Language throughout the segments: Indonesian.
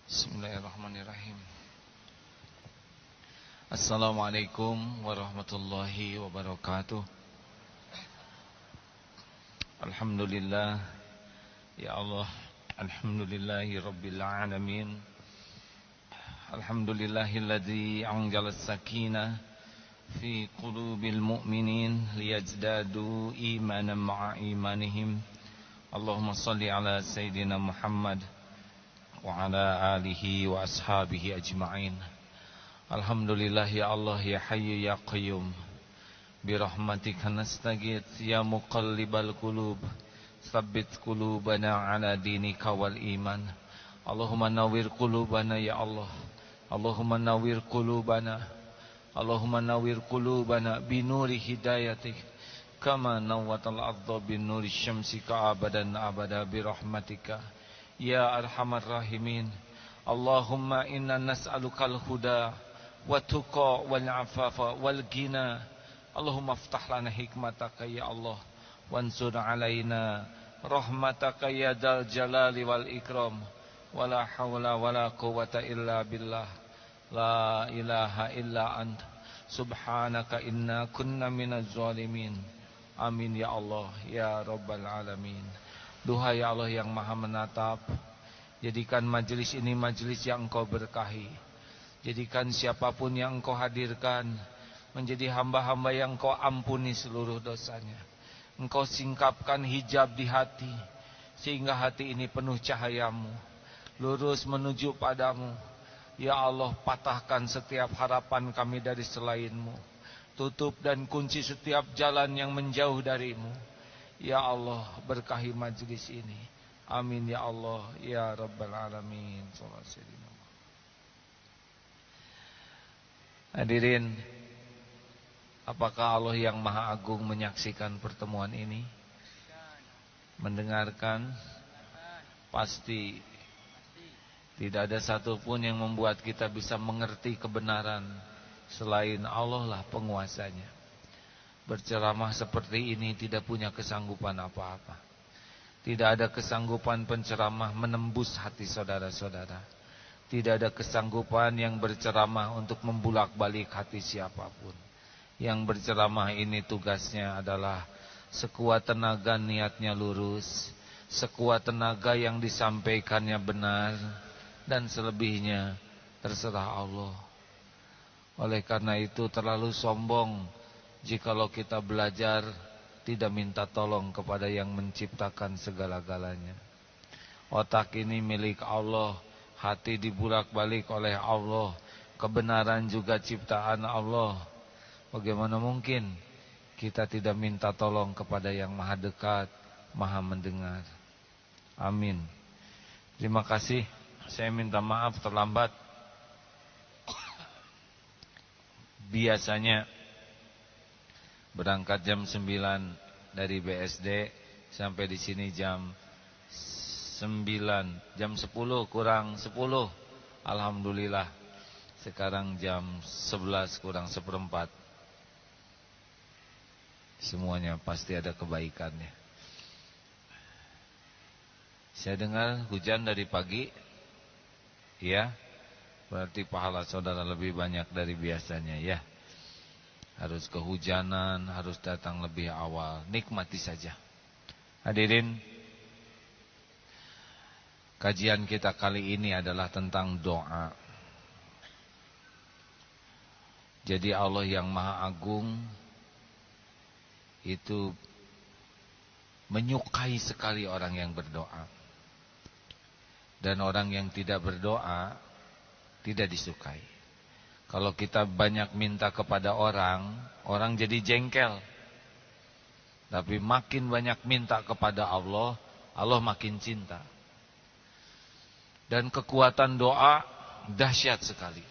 Bismillahirrahmanirrahim. Assalamualaikum warahmatullahi wabarakatuh. Alhamdulillah, ya Allah. Alhamdulillahi rabbil alamin. Alhamdulillahilladzi anzala as-sakinah fi qulubil mu'minin liyazdadu imanan ma'a imanihim. Allahumma salli ala Sayyidina Muhammad wa ala alihi wa ashabihi ajma'in. Alhamdulillah ya Allah ya Hayyu ya Qayyum, birahmatika nastaghits ya muqallibal qulub, tsabbit qulubana ala dinika wal iman. Allahumma nawwir qulubana ya Allah. Allahumma nawwir qulubana. Allahumma nawwir qulubana binuri hidayatik kama nawwatal ardha binuri syamsi ka'abadan abada birahmatika ya arhamar rahimin. Allahumma inna nas'alukal huda wa tuqa wal afafa wal ghina. Allahumma aftah lana hikmataka ya Allah, wansur alaina rahmataka ya dal jalali wal ikram. Wala hawla wala quwwata illa billah. La ilaha illa anta subhanaka inna kunna minaz zalimin. Amin ya Allah ya rabbal alamin. Duhai Allah yang maha menatap, jadikan majelis ini majelis yang Engkau berkahi. Jadikan siapapun yang Engkau hadirkan menjadi hamba-hamba yang Engkau ampuni seluruh dosanya. Engkau singkapkan hijab di hati, sehingga hati ini penuh cahayamu, lurus menuju padamu. Ya Allah, patahkan setiap harapan kami dari selainmu. Tutup dan kunci setiap jalan yang menjauh darimu. Ya Allah, berkahi majlis ini. Amin ya Allah ya rabbal alamin. Hadirin, apakah Allah yang Maha Agung menyaksikan pertemuan ini? Mendengarkan? Pasti. Tidak ada satupun yang membuat kita bisa mengerti kebenaran selain Allah lah penguasanya. Berceramah seperti ini tidak punya kesanggupan apa-apa. Tidak ada kesanggupan penceramah menembus hati saudara-saudara. Tidak ada kesanggupan yang berceramah untuk membulak-balik hati siapapun. Yang berceramah ini tugasnya adalah sekuat tenaga niatnya lurus, sekuat tenaga yang disampaikannya benar, dan selebihnya terserah Allah. Oleh karena itu terlalu sombong jikalau kita belajar tidak minta tolong kepada yang menciptakan segala-galanya. Otak ini milik Allah, hati dibulak-balik oleh Allah, kebenaran juga ciptaan Allah. Bagaimana mungkin kita tidak minta tolong kepada yang maha dekat, maha mendengar. Amin. Terima kasih. Saya minta maaf terlambat. Biasanya berangkat jam 9 dari BSD sampai di sini jam 9, jam 10 kurang 10. Alhamdulillah sekarang jam 11 kurang seperempat. Semuanya pasti ada kebaikannya. Saya dengar hujan dari pagi. Ya, berarti pahala saudara lebih banyak dari biasanya ya. Harus kehujanan, harus datang lebih awal. Nikmati saja. Hadirin, kajian kita kali ini adalah tentang doa. Jadi Allah yang Maha Agung itu menyukai sekali orang yang berdoa. Dan orang yang tidak berdoa tidak disukai. Kalau kita banyak minta kepada orang, orang jadi jengkel. Tapi makin banyak minta kepada Allah, Allah makin cinta. Dan kekuatan doa dahsyat sekali.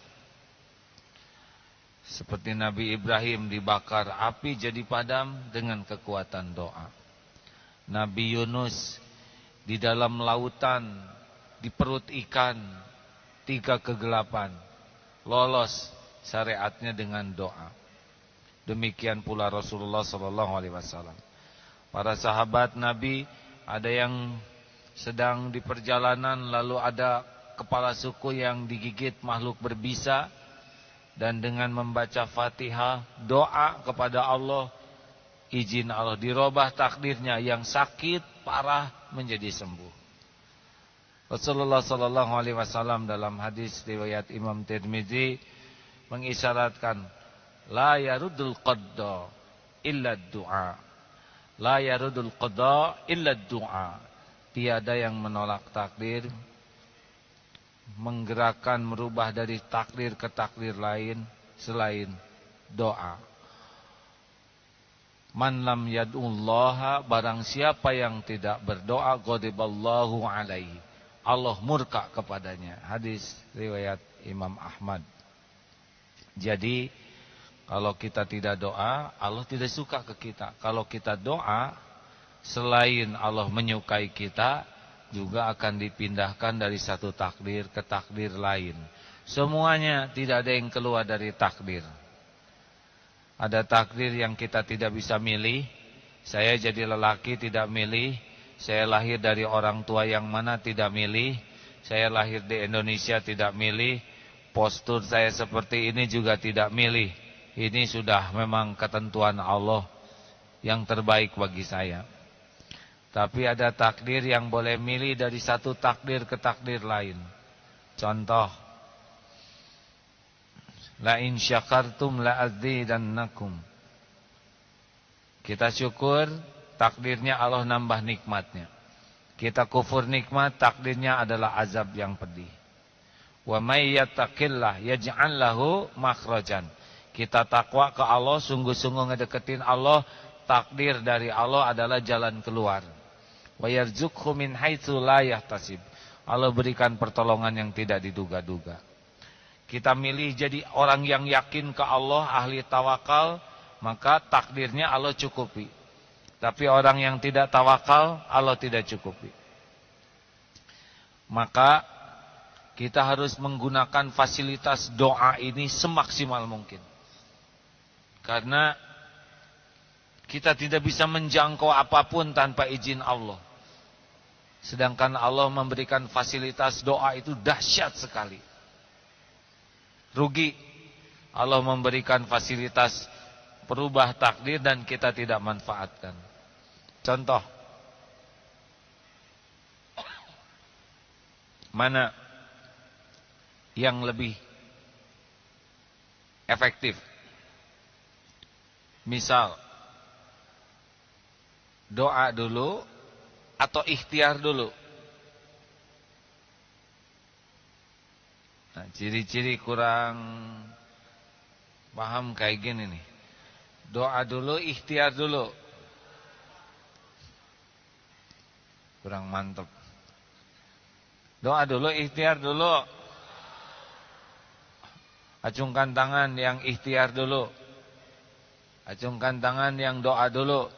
Seperti Nabi Ibrahim dibakar api jadi padam dengan kekuatan doa. Nabi Yunus di dalam lautan, di perut ikan, 3 kegelapan, lolos syariatnya dengan doa. Demikian pula Rasulullah SAW. Para sahabat Nabi, ada yang sedang di perjalanan lalu ada kepala suku yang digigit makhluk berbisa, dan dengan membaca Fatihah doa kepada Allah, izin Allah dirubah takdirnya yang sakit parah menjadi sembuh. Rasulullah sallallahu alaihi wasallam dalam hadis riwayat Imam Tirmizi mengisyaratkan la yarudul qadda illa du'a. La yarudul qadda illa du'a. Tiada yang menolak takdir, menggerakkan, merubah dari takdir ke takdir lain selain doa. Man lam yad'ullaha, barang siapa yang tidak berdoa, ghadiballahu alaihi, Allah murka kepadanya. Hadis riwayat Imam Ahmad. Jadi kalau kita tidak doa, Allah tidak suka ke kita. Kalau kita doa, selain Allah menyukai kita, juga akan dipindahkan dari satu takdir ke takdir lain. Semuanya, tidak ada yang keluar dari takdir. Ada takdir yang kita tidak bisa milih. Saya jadi lelaki tidak milih. Saya lahir dari orang tua yang mana tidak milih. Saya lahir di Indonesia tidak milih. Postur saya seperti ini juga tidak milih. Ini sudah memang ketentuan Allah yang terbaik bagi saya. Tapi ada takdir yang boleh milih dari satu takdir ke takdir lain. Contoh, la in syakartum la azidannakum. Kita syukur, takdirnya Allah nambah nikmatnya. Kita kufur nikmat, takdirnya adalah azab yang pedih. Wa may yattaqillah yaj'al lahu makhrajan. Kita takwa ke Allah, sungguh-sungguh ngedeketin Allah, takdir dari Allah adalah jalan keluar. Wa yarzuqhu min haitsu la yahtasib. Allah berikan pertolongan yang tidak diduga-duga. Kita milih jadi orang yang yakin ke Allah, ahli tawakal, maka takdirnya Allah cukupi. Tapi orang yang tidak tawakal, Allah tidak cukupi. Maka kita harus menggunakan fasilitas doa ini semaksimal mungkin. Karena kita tidak bisa menjangkau apapun tanpa izin Allah. Sedangkan Allah memberikan fasilitas doa itu dahsyat sekali. Rugi Allah memberikan fasilitas perubah takdir dan kita tidak manfaatkan. Contoh, mana yang lebih efektif? Misal, doa dulu atau ikhtiar dulu? Nah, ciri-ciri kurang paham kayak gini nih. Doa dulu, ikhtiar dulu. Kurang mantap. Doa dulu, ikhtiar dulu. Acungkan tangan yang ikhtiar dulu. Acungkan tangan yang doa dulu.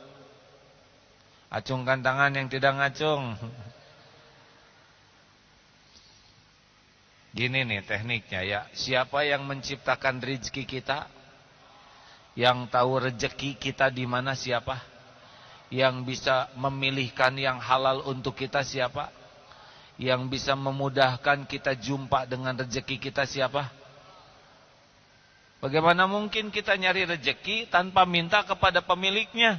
Acungkan tangan yang tidak ngacung. Gini nih tekniknya ya. Siapa yang menciptakan rezeki kita? Yang tahu rezeki kita di mana siapa? Yang bisa memilihkan yang halal untuk kita siapa? Yang bisa memudahkan kita jumpa dengan rezeki kita siapa? Bagaimana mungkin kita nyari rezeki tanpa minta kepada pemiliknya?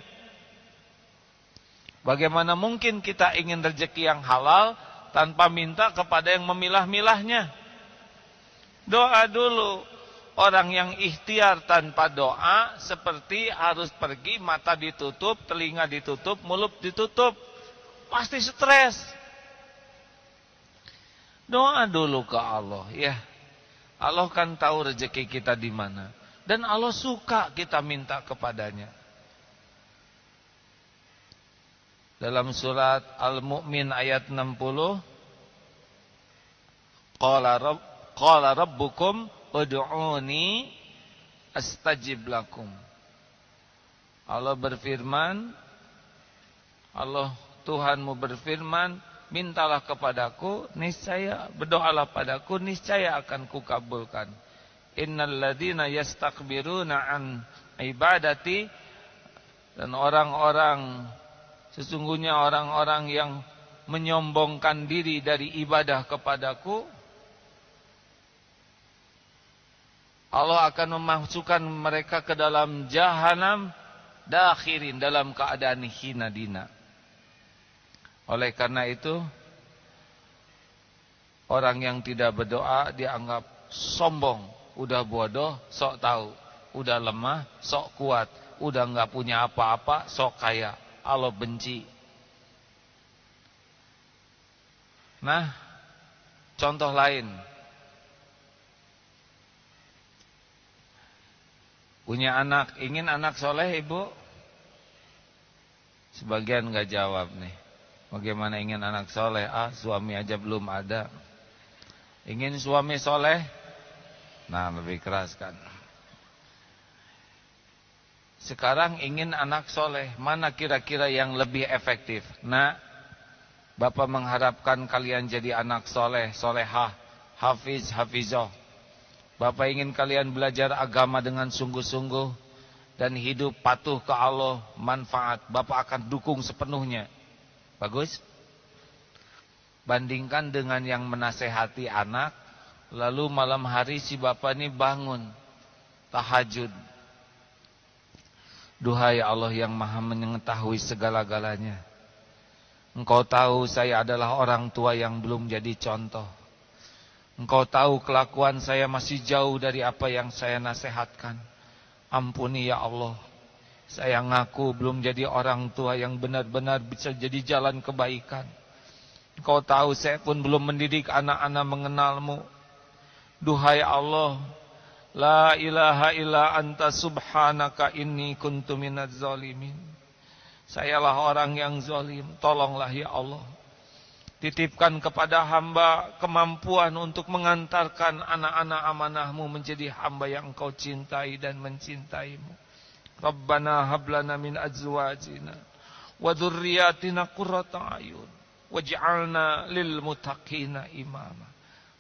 Bagaimana mungkin kita ingin rezeki yang halal tanpa minta kepada yang memilah-milahnya? Doa dulu. Orang yang ikhtiar tanpa doa seperti harus pergi, mata ditutup, telinga ditutup, mulut ditutup. Pasti stres. Doa dulu ke Allah ya. Allah kan tahu rezeki kita di mana. Dan Allah suka kita minta kepadanya. Dalam surat Al-Mu'min ayat 60. Qala rabbukum ud'uni astajib lakum. Allah berfirman, Allah Tuhanmu berfirman, mintalah kepadaku, niscaya, berdoalah padaku, niscaya akan kukabulkan. Innal ladzina yastakbiruna an ibadati, dan sesungguhnya orang-orang yang menyombongkan diri dari ibadah kepadaku, Allah akan memasukkan mereka ke dalam jahanam dakhirin, dalam keadaan hina dina. Oleh karena itu, orang yang tidak berdoa dianggap sombong, udah bodoh, sok tahu, udah lemah, sok kuat, udah nggak punya apa-apa, sok kaya. Allah benci. Nah, contoh lain. Punya anak, ingin anak soleh ibu? Sebagian nggak jawab nih. Bagaimana ingin anak soleh? Suami aja belum ada. Ingin suami soleh? Nah, lebih keras kan. Sekarang ingin anak soleh. Mana kira-kira yang lebih efektif? Nah, Bapak mengharapkan kalian jadi anak soleh, solehah, hafiz, hafizah. Bapak ingin kalian belajar agama dengan sungguh-sungguh dan hidup patuh ke Allah, manfaat. Bapak akan dukung sepenuhnya. Bagus? Bandingkan dengan yang menasehati anak, lalu malam hari si bapak ini bangun tahajud. Duhai Allah yang maha mengetahui segala-galanya, Engkau tahu saya adalah orang tua yang belum jadi contoh. Engkau tahu kelakuan saya masih jauh dari apa yang saya nasihatkan. Ampuni ya Allah. Saya ngaku belum jadi orang tua yang benar-benar bisa jadi jalan kebaikan. Engkau tahu saya pun belum mendidik anak-anak mengenalmu. Duhai Allah, la ilaha illa anta subhanaka inni kuntu minadz zalimin. Sayalah orang yang zalim, tolonglah ya Allah. Titipkan kepada hamba kemampuan untuk mengantarkan anak-anak amanahmu menjadi hamba yang engkau cintai dan mencintaimu. Rabbana hablana min azwajina wa dzurriyyatina qurrata a'yun waj'alna lil muttaqina imama.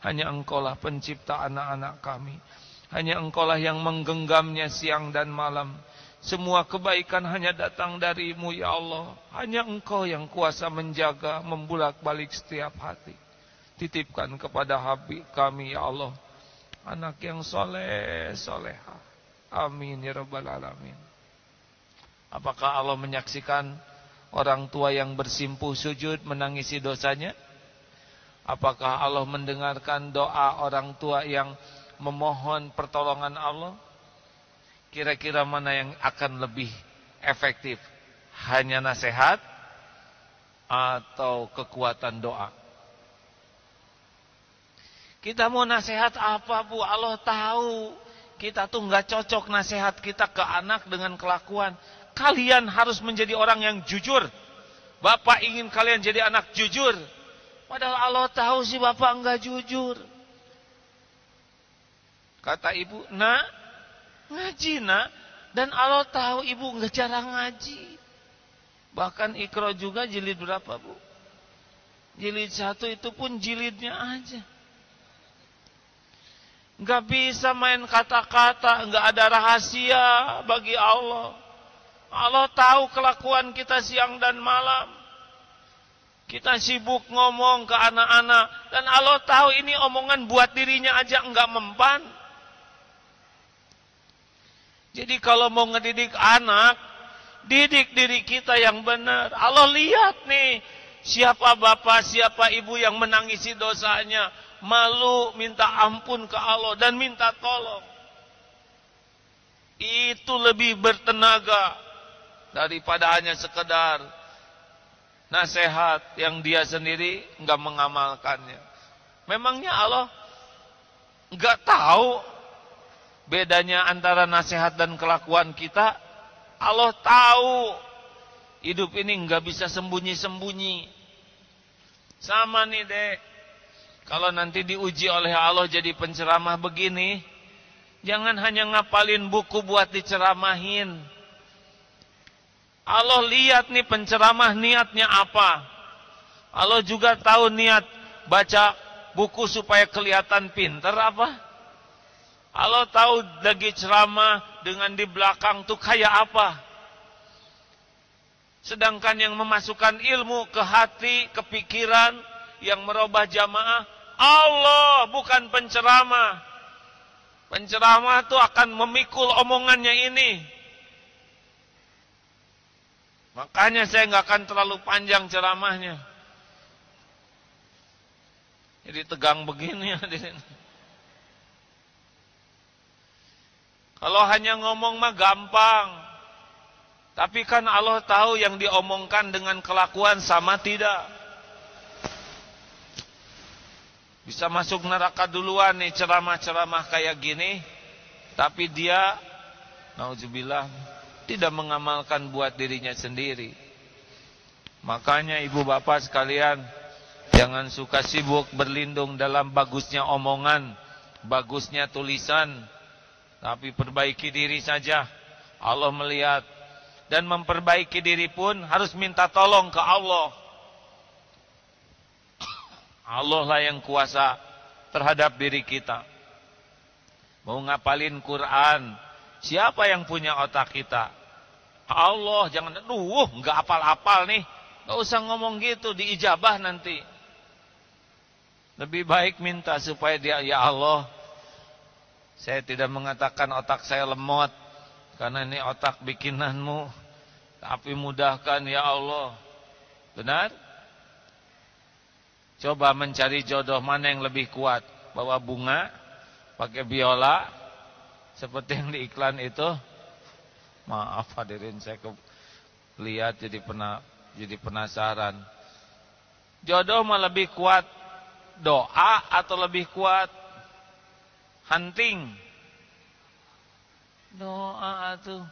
Hanya engkaulah pencipta anak-anak kami. Hanya engkaulah yang menggenggamnya siang dan malam. Semua kebaikan hanya datang darimu ya Allah. Hanya engkau yang kuasa menjaga, membulak-balik setiap hati. Titipkan kepada habib kami ya Allah anak yang soleh, solehah. Amin ya rabbal alamin. Apakah Allah menyaksikan orang tua yang bersimpuh sujud menangisi dosanya? Apakah Allah mendengarkan doa orang tua yang memohon pertolongan Allah? Kira-kira mana yang akan lebih efektif? Hanya nasihat atau kekuatan doa? Kita mau nasihat apa Bu? Allah tahu kita tuh nggak cocok nasihat kita ke anak dengan kelakuan. Kalian harus menjadi orang yang jujur. Bapak ingin kalian jadi anak jujur. Padahal Allah tahu si bapak enggak jujur. Kata ibu, nak, ngaji nak. Dan Allah tahu ibu enggak jarang ngaji. Bahkan Iqra juga jilid berapa Bu? Jilid 1 itu pun jilidnya aja. Enggak bisa main kata-kata, enggak ada rahasia bagi Allah. Allah tahu kelakuan kita siang dan malam. Kita sibuk ngomong ke anak-anak. Dan Allah tahu ini omongan buat dirinya aja enggak mempan. Jadi kalau mau ngedidik anak, didik diri kita yang benar. Allah lihat nih, siapa bapak, siapa ibu yang menangisi dosanya. Malu, minta ampun ke Allah dan minta tolong. Itu lebih bertenaga daripada hanya sekedar nasihat yang dia sendiri enggak mengamalkannya. Memangnya Allah enggak tahu bedanya antara nasihat dan kelakuan kita? Allah tahu. Hidup ini enggak bisa sembunyi-sembunyi. Sama nih Dek. Kalau nanti diuji oleh Allah jadi penceramah begini, jangan hanya ngapalin buku buat diceramahin. Allah lihat nih penceramah niatnya apa. Allah juga tahu niat baca buku supaya kelihatan pintar apa. Allah tahu lagi ceramah dengan di belakang tuh kayak apa. Sedangkan yang memasukkan ilmu ke hati, ke pikiran, yang merubah jamaah, Allah bukan penceramah. Penceramah itu akan memikul omongannya ini. Makanya saya nggak akan terlalu panjang ceramahnya. Jadi tegang begini hadirin. Kalau hanya ngomong mah gampang. Tapi kan Allah tahu yang diomongkan dengan kelakuan sama tidak. Bisa masuk neraka duluan nih ceramah-ceramah kayak gini. Tapi dia, nauzubillah, tidak mengamalkan buat dirinya sendiri. Makanya ibu bapak sekalian, jangan suka sibuk berlindung dalam bagusnya omongan, bagusnya tulisan. Tapi perbaiki diri saja. Allah melihat. Dan memperbaiki diri pun harus minta tolong ke Allah. Allah lah yang kuasa terhadap diri kita. Mau ngapalin Quran, siapa yang punya otak kita? Allah. Jangan, nggak apal-apal nih. Nggak usah ngomong gitu, diijabah nanti. Lebih baik minta supaya dia, ya Allah, saya tidak mengatakan otak saya lemot, karena ini otak bikinanmu, tapi mudahkan ya Allah. Benar? Coba mencari jodoh mana yang lebih kuat. Bawa bunga, pakai biola, seperti yang di iklan itu. Maaf hadirin, saya lihat jadi penasaran. Jodoh mah lebih kuat doa atau lebih kuat hunting? Doa tuh.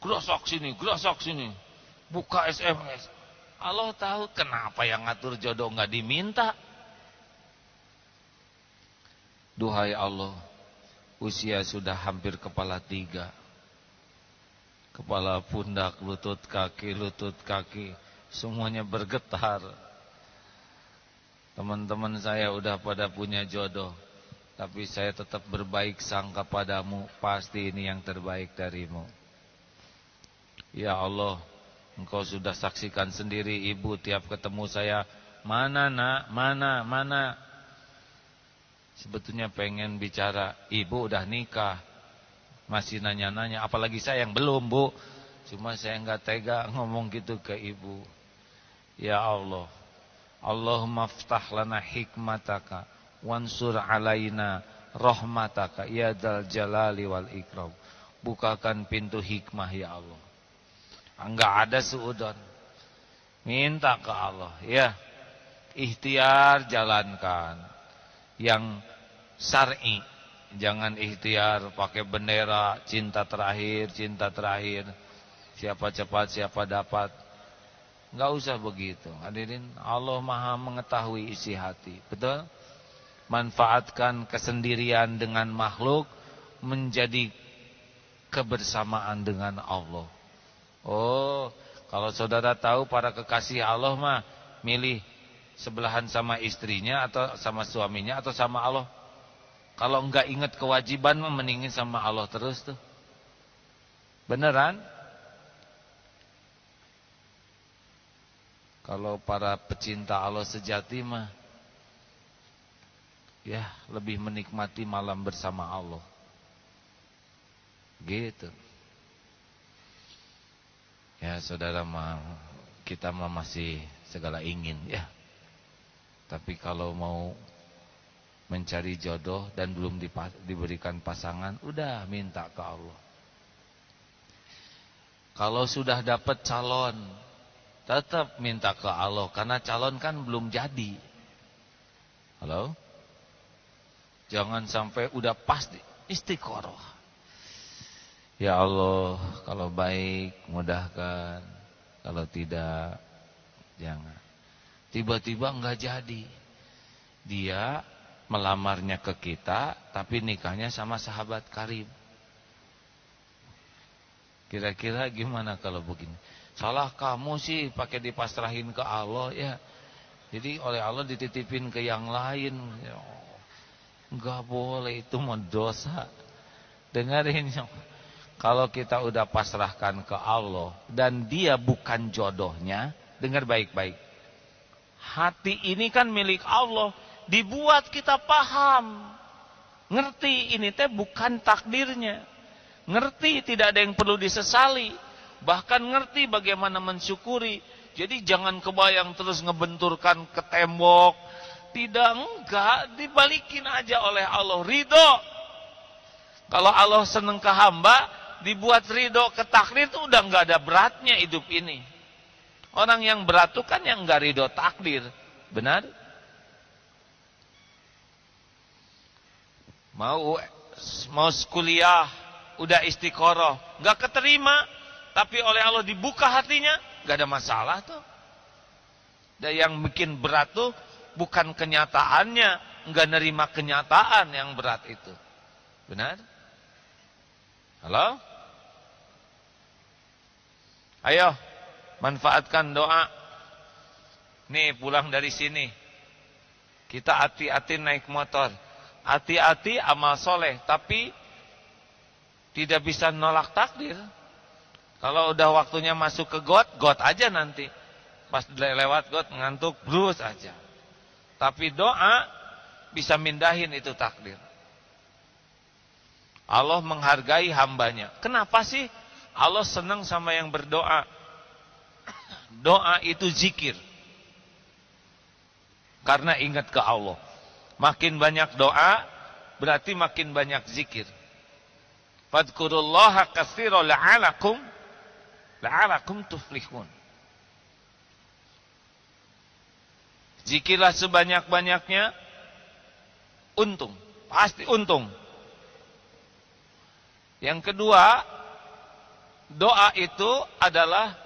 Grosok sini, buka SMS. Allah tahu kenapa yang ngatur jodoh nggak diminta. Duhai Allah, usia sudah hampir kepala 3. Kepala, pundak, lutut kaki, semuanya bergetar. Teman-teman saya udah pada punya jodoh, tapi saya tetap berbaik sangka padamu, pasti ini yang terbaik darimu. Ya Allah, Engkau sudah saksikan sendiri, ibu tiap ketemu saya, mana nak, mana. Sebetulnya pengen bicara, ibu udah nikah, masih nanya-nanya, apalagi saya yang belum, Bu. Cuma saya nggak tega ngomong gitu ke ibu. Ya Allah, Allahumma ftah lana hikmataka wansur alaina rahmataka ya dzal jalali wal ikram. Bukakan pintu hikmah ya Allah. Enggak ada suudon. Minta ke Allah, ya. Ikhtiar jalankan yang syar'i. Jangan ikhtiar pakai bendera cinta terakhir. Siapa cepat, siapa dapat. Enggak usah begitu. Hadirin, Allah Maha mengetahui isi hati. Betul? Manfaatkan kesendirian dengan makhluk menjadi kebersamaan dengan Allah. Oh, kalau saudara tahu para kekasih Allah mah milih sebelahan sama istrinya atau sama suaminya atau sama Allah. Kalau enggak ingat kewajiban mah mendingin sama Allah terus tuh. Beneran? Kalau para pecinta Allah sejati mah ya lebih menikmati malam bersama Allah. Gitu. Ya saudara, kita masih segala ingin ya. Tapi kalau mau mencari jodoh dan belum diberikan pasangan, udah minta ke Allah. Kalau sudah dapat calon, tetap minta ke Allah, karena calon kan belum jadi. Halo? Jangan sampai udah pasti istiqoroh. Ya Allah, kalau baik mudahkan, kalau tidak jangan. Tiba-tiba enggak jadi. Dia melamarnya ke kita, tapi nikahnya sama sahabat karib. Kira-kira gimana kalau begini? Salah kamu sih pakai dipasrahin ke Allah ya. Jadi oleh Allah dititipin ke yang lain. Ya, enggak boleh, itu mau dosa. Dengarin ya. Kalau kita udah pasrahkan ke Allah dan dia bukan jodohnya, dengar baik-baik. Hati ini kan milik Allah, dibuat kita paham. Ngerti ini teh bukan takdirnya. Ngerti tidak ada yang perlu disesali. Bahkan ngerti bagaimana mensyukuri. Jadi jangan kebayang terus ngebenturkan ke tembok. Tidak, enggak. Dibalikin aja oleh Allah. Ridho. Kalau Allah seneng ke hamba, dibuat ridho ke takdir itu udah enggak ada beratnya hidup ini. Orang yang berat itu kan yang enggak ridho takdir. Benar? Mau kuliah, udah istiqoroh, nggak keterima, tapi oleh Allah dibuka hatinya, nggak ada masalah tuh. Dan yang bikin berat tuh bukan kenyataannya, nggak nerima kenyataan yang berat itu. Benar? Halo? Ayo, manfaatkan doa. Nih pulang dari sini, kita hati-hati naik motor. Hati-hati amal soleh, tapi tidak bisa nolak takdir. Kalau udah waktunya masuk ke got aja nanti. Pas lewat got ngantuk, brus aja. Tapi doa bisa mindahin itu takdir. Allah menghargai hambanya. Kenapa sih Allah senang sama yang berdoa? Doa itu zikir. Karena ingat ke Allah. Makin banyak doa, berarti makin banyak zikir. Fadkurullaha katsiran la'alakum tuflihun. Zikirlah sebanyak-banyaknya, untung, pasti untung. Yang kedua, doa itu adalah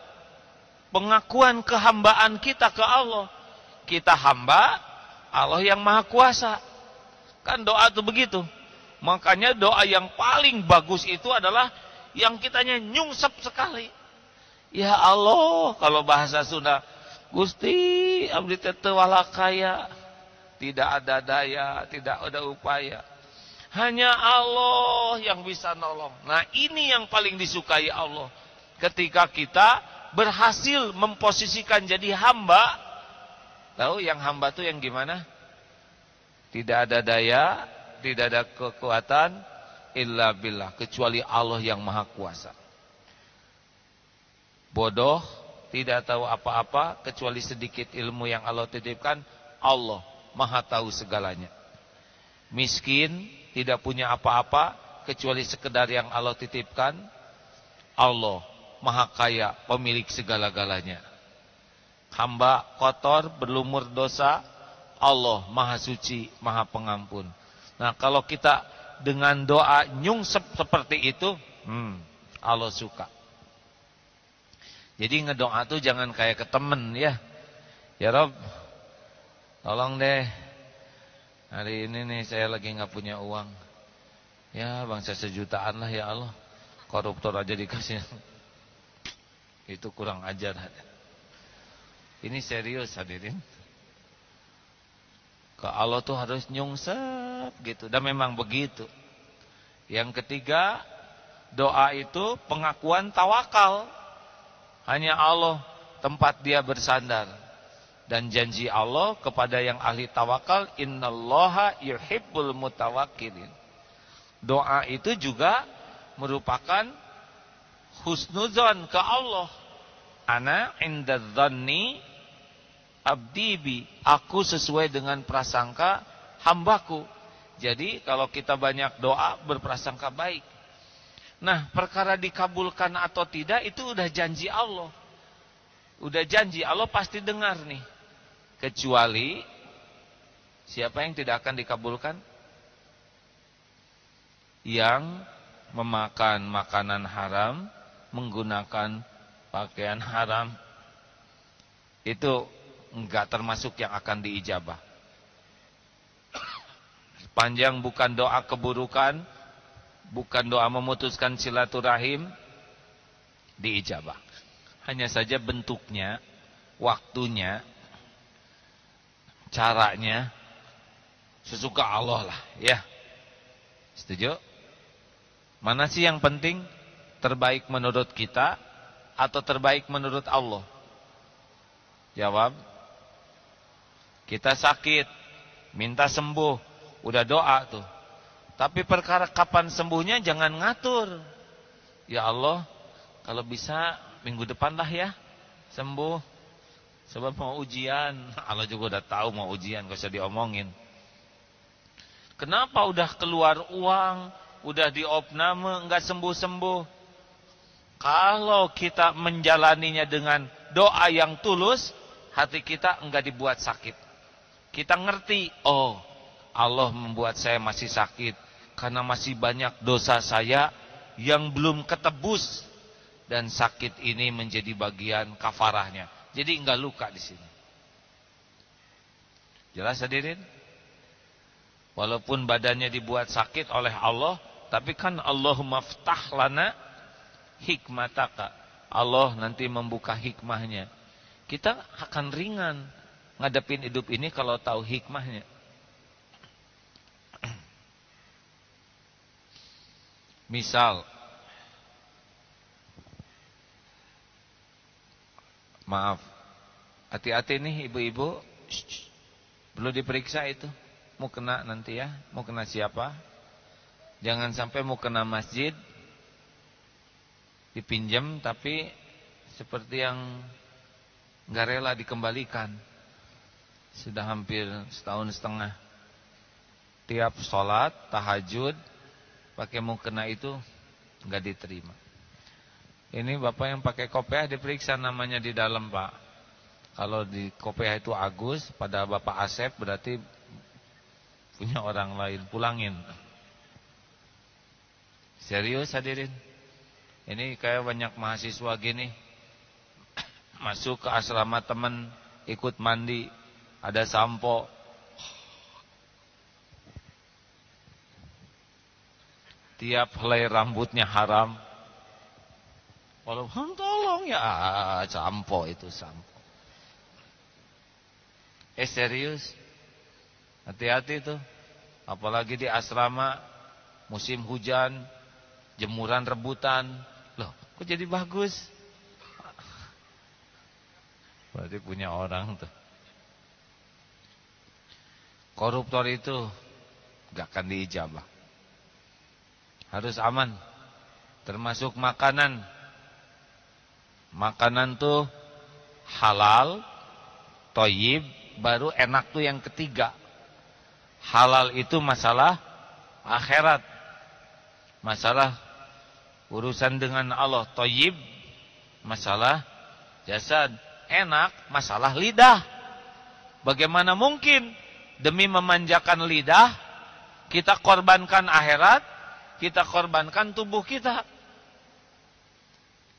pengakuan kehambaan kita ke Allah. Kita hamba, Allah yang maha kuasa. Kan doa itu begitu. Makanya doa yang paling bagus itu adalah yang kitanya nyungsep sekali. Ya Allah, kalau bahasa Sunda, Gusti abdi teh teu walakaya, tidak ada daya, tidak ada upaya. Hanya Allah yang bisa nolong. Nah, ini yang paling disukai Allah. Ketika kita berhasil memposisikan jadi hamba. Tahu yang hamba itu yang gimana? Tidak ada daya, tidak ada kekuatan illa billah, kecuali Allah yang maha kuasa. Bodoh, tidak tahu apa-apa kecuali sedikit ilmu yang Allah titipkan. Allah maha tahu segalanya. Miskin, tidak punya apa-apa kecuali sekedar yang Allah titipkan. Allah maha kaya, pemilik segala-galanya. Hamba kotor, berlumur dosa, Allah maha suci, maha pengampun. Nah, kalau kita dengan doa nyungsep seperti itu, Allah suka. Jadi ngedoa tuh jangan kayak ke temen ya. Ya Rob, tolong deh, hari ini nih saya lagi gak punya uang. Ya bangsa sejutaan lah ya Allah. Koruptor aja dikasih. Itu kurang ajar. Ini serius hadirin. Ke Allah tuh harus nyungsep gitu. Dan memang begitu. Yang ketiga, doa itu pengakuan tawakal. Hanya Allah tempat dia bersandar. Dan janji Allah kepada yang ahli tawakal, innallaha yuhibbul mutawakkilin. Doa itu juga merupakan husnuzon ke Allah. Ana inda dzanni abdi bi, aku sesuai dengan prasangka hambaku. Jadi kalau kita banyak doa berprasangka baik. Nah, perkara dikabulkan atau tidak itu udah janji Allah. Udah janji Allah pasti dengar nih. Kecuali siapa yang tidak akan dikabulkan? Yang memakan makanan haram, menggunakan pakaian haram. Itu enggak termasuk yang akan diijabah. Sepanjang bukan doa keburukan, bukan doa memutuskan silaturahim, diijabah. Hanya saja bentuknya, waktunya, caranya sesuka Allah lah, ya. Setuju? Mana sih yang penting? Terbaik menurut kita atau terbaik menurut Allah? Jawab. Kita sakit, minta sembuh, udah doa tuh. Tapi perkara kapan sembuhnya jangan ngatur. Ya Allah, kalau bisa minggu depan lah ya sembuh. Sebab mau ujian. Allah juga udah tahu mau ujian, gak usah diomongin. Kenapa udah keluar uang, udah diopname, nggak sembuh-sembuh? Kalau kita menjalaninya dengan doa yang tulus, hati kita enggak dibuat sakit. Kita ngerti, oh Allah membuat saya masih sakit karena masih banyak dosa saya yang belum ketebus, dan sakit ini menjadi bagian kafarahnya. Jadi enggak luka di sini. Jelas hadirin? Walaupun badannya dibuat sakit oleh Allah, tapi kan Allahumma ftah lana hikmataka. Allah nanti membuka hikmahnya. Kita akan ringan ngadepin hidup ini kalau tahu hikmahnya. Misal, maaf, hati-hati nih ibu-ibu, perlu diperiksa itu. Mau kena nanti ya, mau kena siapa? Jangan sampai mau kena masjid, dipinjam tapi seperti yang nggak rela dikembalikan. Sudah hampir setahun setengah. Tiap sholat, tahajud, pakai mau kena itu nggak diterima. Ini bapak yang pakai kopiah diperiksa namanya di dalam, Pak. Kalau di kopiah itu Agus, pada bapak Asep berarti punya orang lain, pulangin. Serius hadirin. Ini kayak banyak mahasiswa gini, masuk ke asrama teman, ikut mandi, ada sampo, tiap helai rambutnya haram. Walaupun tolong ya, sampo itu sampo. Serius. Hati-hati tuh. Apalagi di asrama musim hujan, jemuran rebutan. Loh, kok jadi bagus? Berarti punya orang tuh. Koruptor itu gak akan diijabah. Harus aman. Termasuk makanan. Makanan tuh halal, thayyib, baru enak tuh yang ketiga. Halal itu masalah akhirat. Masalah urusan dengan Allah. Thayyib masalah jasad. Enak masalah lidah. Bagaimana mungkin demi memanjakan lidah kita korbankan akhirat, kita korbankan tubuh kita?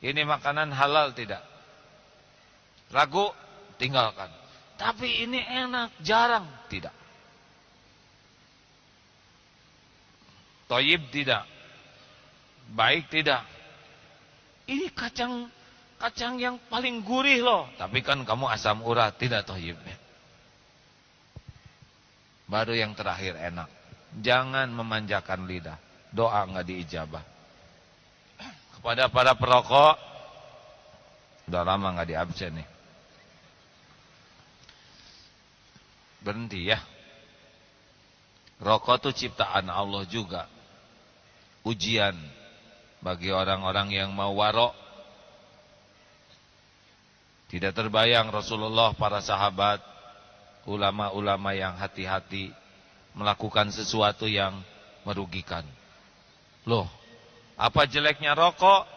Ini makanan halal tidak? Ragu? Tinggalkan. Tapi ini enak, jarang? Tidak. Thayyib tidak. Baik tidak. Ini kacang yang paling gurih loh. Tapi kan kamu asam urat, tidak thayyibnya. Baru yang terakhir enak. Jangan memanjakan lidah. Doa enggak diijabah. Kepada para perokok, udah lama enggak diabsen nih. Berhenti ya. Rokok itu ciptaan Allah juga. Ujian bagi orang-orang yang mau warok. Tidak terbayang Rasulullah, para sahabat, ulama-ulama yang hati-hati melakukan sesuatu yang merugikan. Loh, apa jeleknya rokok?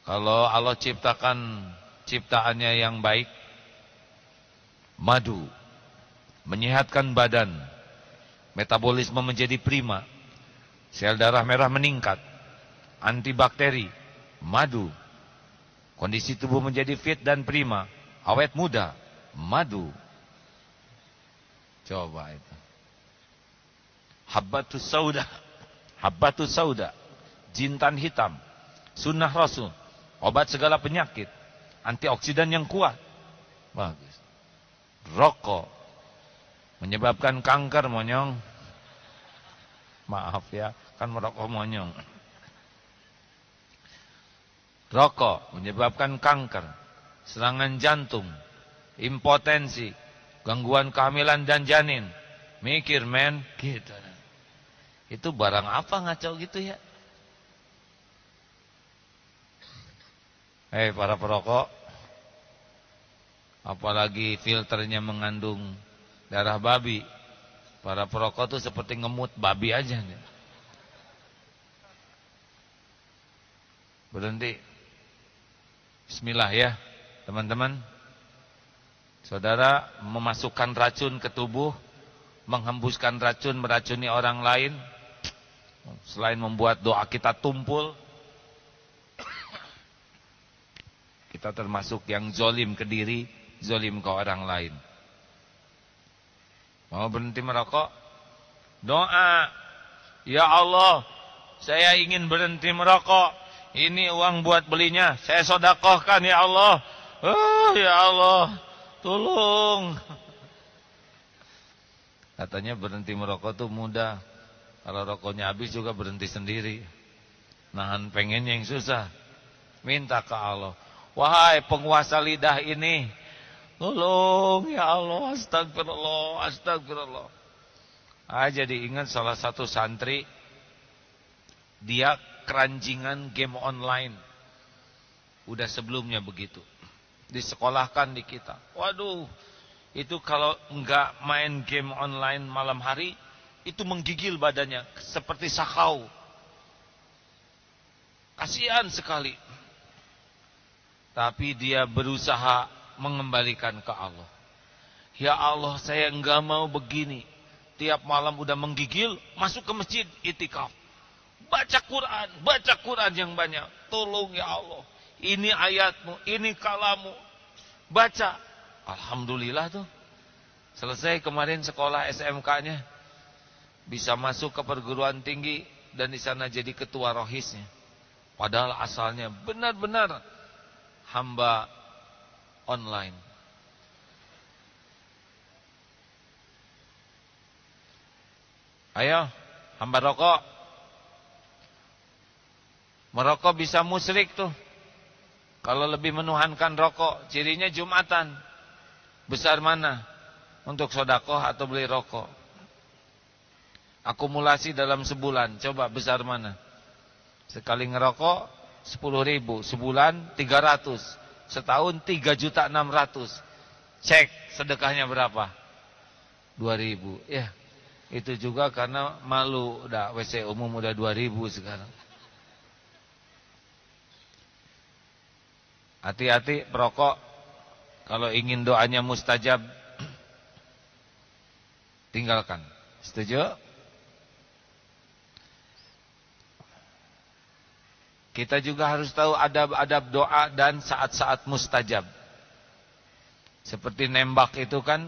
Kalau Allah ciptakan ciptaannya yang baik, madu, menyehatkan badan, metabolisme menjadi prima, sel darah merah meningkat, antibakteri, madu, kondisi tubuh menjadi fit dan prima, awet muda, madu. Coba itu. Habbatus sauda, jintan hitam, sunnah Rasul, obat segala penyakit, antioksidan yang kuat. Bagus. Rokok menyebabkan kanker, monyong. Maaf ya, kan merokok monyong. Rokok menyebabkan kanker, serangan jantung, impotensi, gangguan kehamilan dan janin, Mikir men, gitu. Itu barang apa ngaco gitu ya? Para perokok, apalagi filternya mengandung darah babi, para perokok tuh seperti ngemut babi aja nih. Berhenti. Bismillah ya, teman-teman. Saudara memasukkan racun ke tubuh, menghembuskan racun, meracuni orang lain, selain membuat doa kita tumpul, kita termasuk yang zolim ke diri, zolim ke orang lain. Mau berhenti merokok? Doa, ya Allah, saya ingin berhenti merokok. Ini uang buat belinya, saya sedekahkan ya Allah. Ya Allah, tolong. Katanya berhenti merokok tuh mudah. Kalau rokoknya habis juga berhenti sendiri. Nahan pengennya yang susah. Minta ke Allah. Wahai penguasa lidah ini, tolong ya Allah, astagfirullah, astagfirullah. Jadi ingat salah satu santri, dia keranjingan game online. Udah sebelumnya begitu. Disekolahkan di kita. Waduh, itu kalau enggak main game online malam hari, itu menggigil badannya seperti sakau. Kasihan sekali. Tapi dia berusaha mengembalikan ke Allah. Ya Allah, saya enggak mau begini. Tiap malam udah menggigil, masuk ke masjid itikaf. Baca Quran yang banyak. Tolong ya Allah. Ini ayatmu, ini kalamu. Baca. Alhamdulillah tuh. Selesai kemarin sekolah SMK-nya. Bisa masuk ke perguruan tinggi dan di sana jadi ketua rohisnya. Padahal asalnya benar-benar hamba online. Ayo, hamba rokok. Merokok bisa musyrik tuh. Kalau lebih menuhankan rokok, cirinya Jumatan. Besar mana? Untuk sedekah atau beli rokok? Akumulasi dalam sebulan, coba besar mana? Sekali ngerokok 10.000, sebulan 300, setahun 3.600.000. Cek sedekahnya berapa? 2.000. Ya, itu juga karena malu, udah WC umum udah 2.000 sekarang. Hati-hati perokok. Kalau ingin doanya mustajab, tinggalkan. Setuju? Kita juga harus tahu adab-adab doa dan saat-saat mustajab. Seperti nembak itu kan,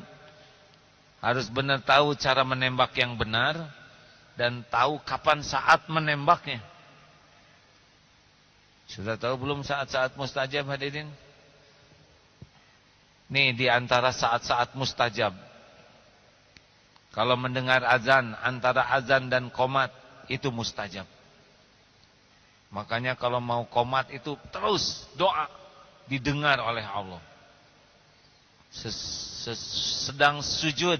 harus benar tahu cara menembak yang benar dan tahu kapan saat menembaknya. Sudah tahu belum saat-saat mustajab hadirin? Nih di antara saat-saat mustajab. Kalau mendengar azan, antara azan dan qomat itu mustajab. Makanya kalau mau qomat itu terus doa, didengar oleh Allah. Sedang sujud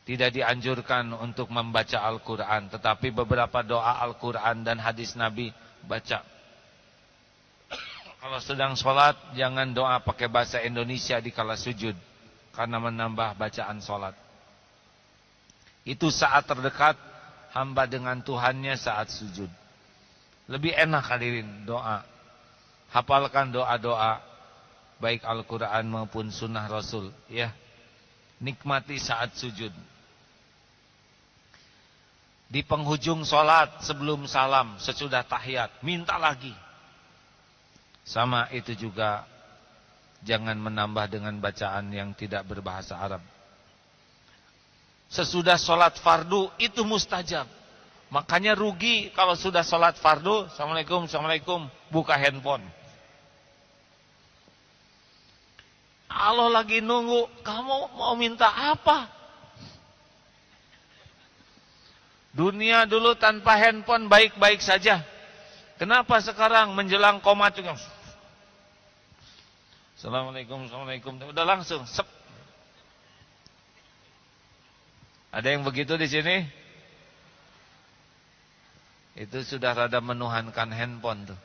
tidak dianjurkan untuk membaca Al-Quran, tetapi beberapa doa Al-Quran dan hadis Nabi baca. Kalau sedang sholat, jangan doa pakai bahasa Indonesia di kala sujud, karena menambah bacaan sholat. Itu saat terdekat hamba dengan Tuhannya saat sujud. Lebih enak hadirin doa. Hafalkan doa-doa baik Al-Quran maupun sunnah Rasul, ya. Nikmati saat sujud. Di penghujung sholat, sebelum salam, sesudah tahiyat, minta lagi. Sama itu juga, jangan menambah dengan bacaan yang tidak berbahasa Arab. Sesudah sholat fardu, itu mustajab. Makanya rugi kalau sudah sholat fardu, Assalamualaikum, Assalamualaikum, buka handphone. Allah lagi nunggu, kamu mau minta apa? Dunia dulu tanpa handphone baik-baik saja. Kenapa sekarang menjelang qomat juga? Assalamualaikum, Assalamualaikum. Udah langsung. Sep. Ada yang begitu di sini? Itu sudah rada menuhankan handphone tuh.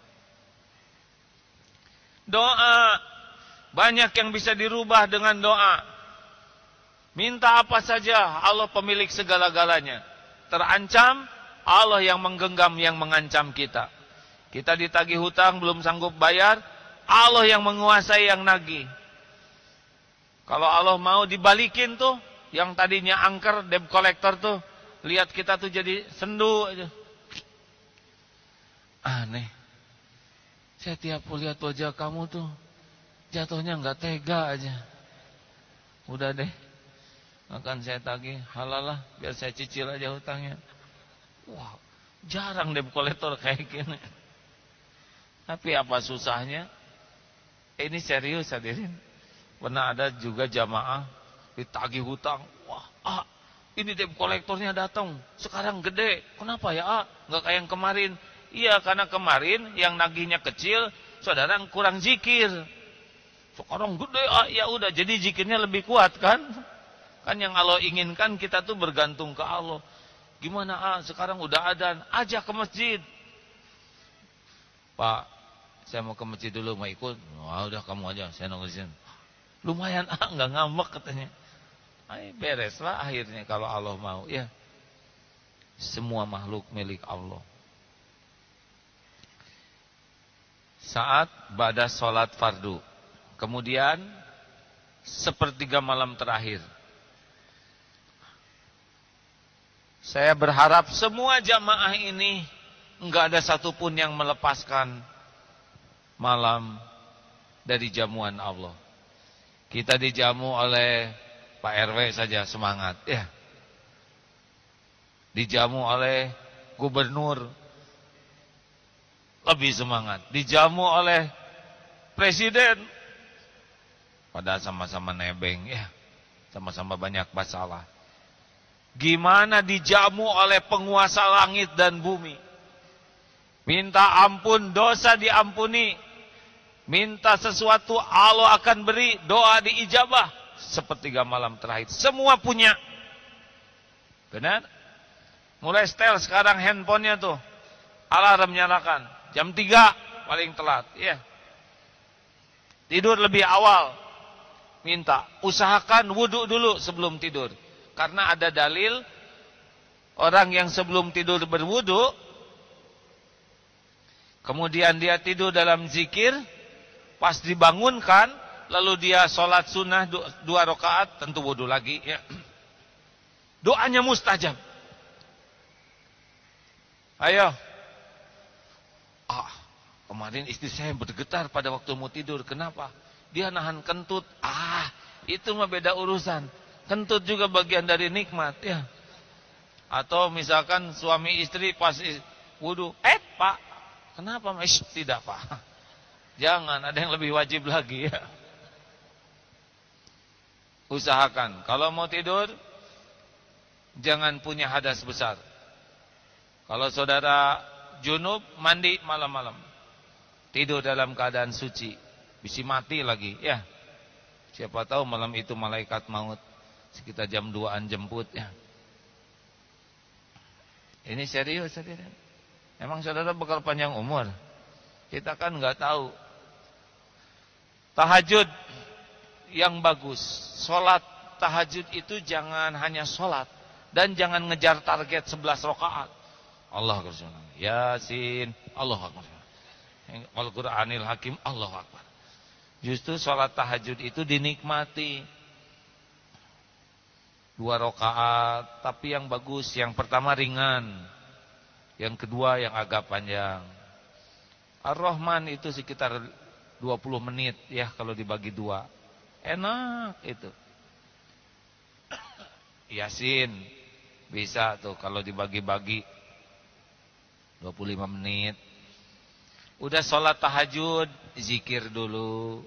Doa, banyak yang bisa dirubah dengan doa. Minta apa saja, Allah pemilik segala-galanya. Terancam, Allah yang menggenggam, yang mengancam kita. Kita ditagih hutang, belum sanggup bayar, Allah yang menguasai, yang nagih. Kalau Allah mau dibalikin tuh, yang tadinya angker, debt collector tuh, lihat kita tuh jadi sendu aja. Aneh. Saya tiap lihat wajah kamu tuh, jatuhnya nggak tega aja. Udah deh, akan saya tagih, halalah, biar saya cicil aja hutangnya. Wah, jarang debt collector kayak gini. Tapi apa susahnya? Ini serius hadirin. Pernah ada juga jamaah ditagih hutang. Wah, ini debt collectornya datang. Sekarang gede. Kenapa ya? Nggak kayak yang kemarin. Iya, karena kemarin yang nagihnya kecil, saudara kurang zikir. Sekarang gede, ya udah, jadi zikirnya lebih kuat kan? Kan yang Allah inginkan kita tuh bergantung ke Allah. Gimana sekarang udah adzan, ajak ke masjid. Pak, saya mau ke masjid dulu, mau ikut. Wah, udah kamu aja, saya nunggu di sini. Lumayan nggak ngambek katanya. Bereslah akhirnya kalau Allah mau. Ya, semua makhluk milik Allah. Saat ba'da sholat fardu, kemudian sepertiga malam terakhir, saya berharap semua jamaah ini enggak ada satupun yang melepaskan malam dari jamuan Allah. Kita dijamu oleh Pak RW saja semangat, ya. Dijamu oleh gubernur, lebih semangat. Dijamu oleh presiden, padahal sama-sama nebeng, ya. Sama-sama banyak masalah. Gimana dijamu oleh penguasa langit dan bumi? Minta ampun, dosa diampuni. Minta sesuatu, Allah akan beri. Doa diijabah. Sepertiga malam terakhir, semua punya. Benar? Mulai setel sekarang handphonenya tuh, alarm nyalakan. Jam 3 paling telat, ya. Tidur lebih awal. Minta, usahakan wudu dulu sebelum tidur. Karena ada dalil orang yang sebelum tidur berwudu, kemudian dia tidur dalam zikir, pas dibangunkan, lalu dia sholat sunnah 2 rakaat, tentu wudu lagi, ya. Doanya mustajab. Ayo. Kemarin istri saya bergetar pada waktu mau tidur. Kenapa? Dia nahan kentut. Itu mah beda urusan. Kentut juga bagian dari nikmat, ya. Atau misalkan suami istri pas wudu, Pak, kenapa? Tidak, Pak. Jangan, ada yang lebih wajib lagi, ya. Usahakan kalau mau tidur jangan punya hadas besar. Kalau saudara junub, mandi malam-malam. Tidur dalam keadaan suci. Bisa mati lagi, ya. Siapa tahu malam itu malaikat maut sekitar jam 2-an jemput, ya. Ini serius, saudara. Emang saudara bakal panjang umur? Kita kan nggak tahu. Tahajud yang bagus. Sholat tahajud itu jangan hanya sholat. Dan jangan ngejar target 11 rakaat. Allah Akbar. Yasin, Allah Akbar. Al-Quranil Hakim, Allah Akbar. Justru sholat tahajud itu dinikmati. 2 rakaat, tapi yang bagus. Yang pertama ringan, yang kedua yang agak panjang. Ar-Rahman itu sekitar 20 menit, ya, kalau dibagi 2. Enak itu. Yasin bisa tuh kalau dibagi-bagi 25 menit. Udah sholat tahajud, zikir dulu.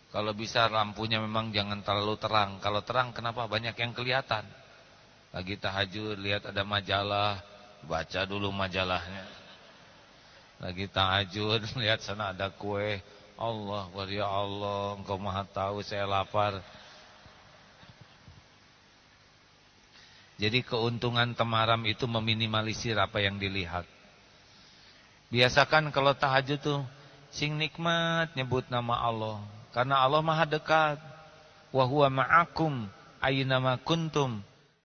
Kalau bisa lampunya memang jangan terlalu terang. Kalau terang kenapa? Banyak yang kelihatan. Lagi tahajud, lihat ada majalah, baca dulu majalahnya. Lagi tahajud, lihat sana ada kue. Allah, ya Allah, Engkau Maha tahu saya lapar. Jadi keuntungan temaram itu meminimalisir apa yang dilihat. Biasakan kalau tahajud tuh sing nikmat nyebut nama Allah. Karena Allah Maha dekat. Wa huwa ma'akum ayyunama kuntum.